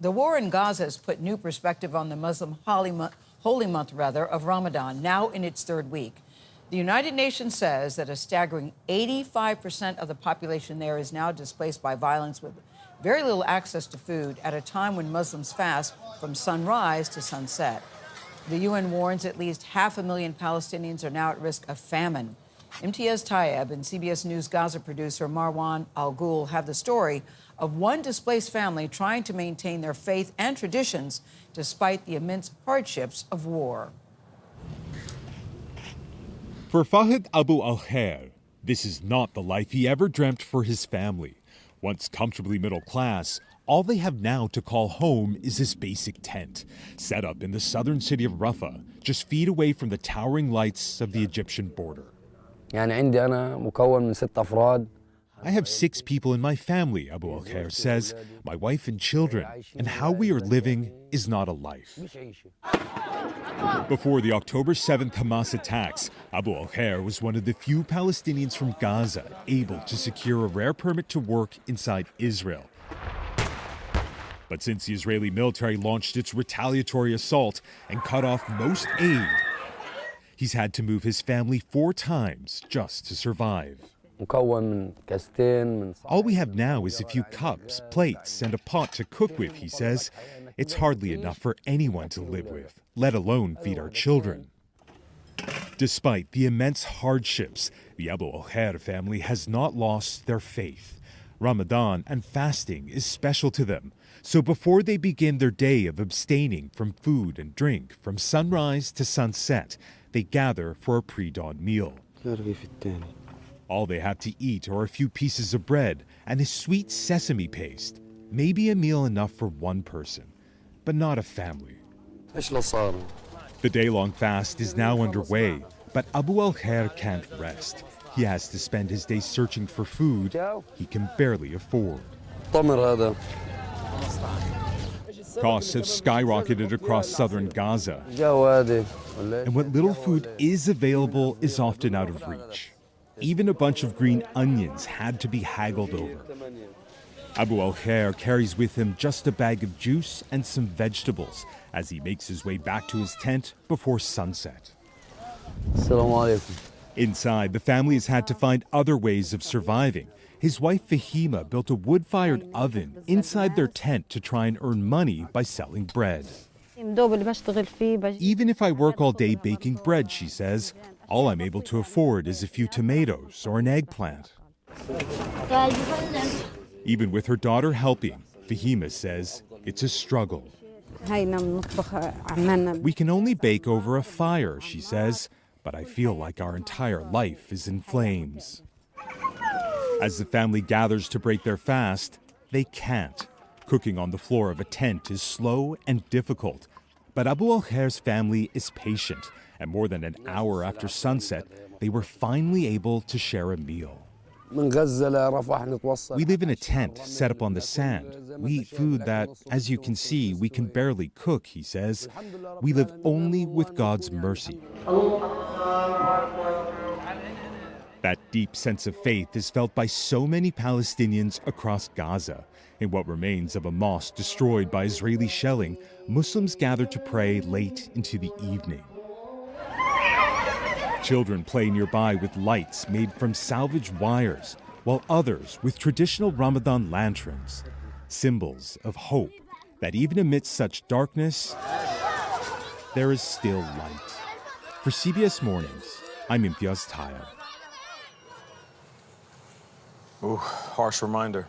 The war in Gaza has put new perspective on the Muslim holy month of Ramadan, now in its third week. The United Nations says that a staggering 85% of the population there is now displaced by violence with very little access to food at a time when Muslims fast from sunrise to sunset. The UN warns at least 500,000 Palestinians are now at risk of famine. Imtiaz Tayeb and CBS News Gaza producer Marwan Al-Ghul have the story of one displaced family trying to maintain their faith and traditions despite the immense hardships of war. For Fahd Abu al-Khair, this is not the life he ever dreamt for his family. Once comfortably middle class, all they have now to call home is this basic tent, set up in the southern city of Rafah, just feet away from the towering lights of the Egyptian border. I have 6 people in my family, Abu al-Khair says, my wife and children, and how we are living is not a life. Before the October 7th Hamas attacks, Abu al-Khair was one of the few Palestinians from Gaza able to secure a rare permit to work inside Israel. But since the Israeli military launched its retaliatory assault and cut off most aid, he's had to move his family 4 times just to survive. All we have now is a few cups, plates, and a pot to cook with, he says. It's hardly enough for anyone to live with, let alone feed our children. Despite the immense hardships, the Abu al-Khair family has not lost their faith. Ramadan and fasting is special to them. So before they begin their day of abstaining from food and drink from sunrise to sunset, they gather for a pre-dawn meal. All they have to eat are a few pieces of bread and a sweet sesame paste. Maybe a meal enough for one person, but not a family. The day-long fast is now underway, but Abu al-Khair can't rest. He has to spend his day searching for food he can barely afford. Costs have skyrocketed across southern Gaza, and what little food is available is often out of reach. Even a bunch of green onions had to be haggled over. Abu al-Khair carries with him just a bag of juice and some vegetables as he makes his way back to his tent before sunset. Inside, the family has had to find other ways of surviving. His wife Fahima built a wood-fired oven inside their tent to try and earn money by selling bread. Even if I work all day baking bread, she says, all I'm able to afford is a few tomatoes or an eggplant. Even with her daughter helping, Fahima says it's a struggle. We can only bake over a fire, she says, but I feel like our entire life is in flames. As the family gathers to break their fast, they can't. Cooking on the floor of a tent is slow and difficult. But Abu al-Khair's family is patient, and more than an hour after sunset, they were finally able to share a meal. We live in a tent set up on the sand. We eat food that, as you can see, we can barely cook, he says. We live only with God's mercy. That deep sense of faith is felt by so many Palestinians across Gaza. In what remains of a mosque destroyed by Israeli shelling, Muslims gather to pray late into the evening. Children play nearby with lights made from salvaged wires, while others with traditional Ramadan lanterns, symbols of hope that even amidst such darkness, there is still light. For CBS Mornings, I'm Imtiaz Tayeb. Ooh, harsh reminder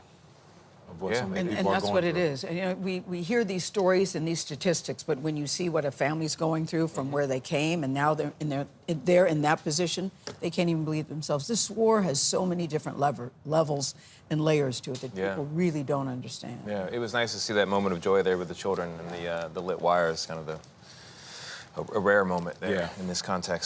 of what so many people are going through. And that's what it is. And, you know, we hear these stories and these statistics, but when you see what a family's going through from where they came and now they're in that position, they can't even believe themselves. This war has so many different levels and layers to it that people really don't understand. Yeah, it was nice to see that moment of joy there with the children and the lit wires, kind of a rare moment there in this context.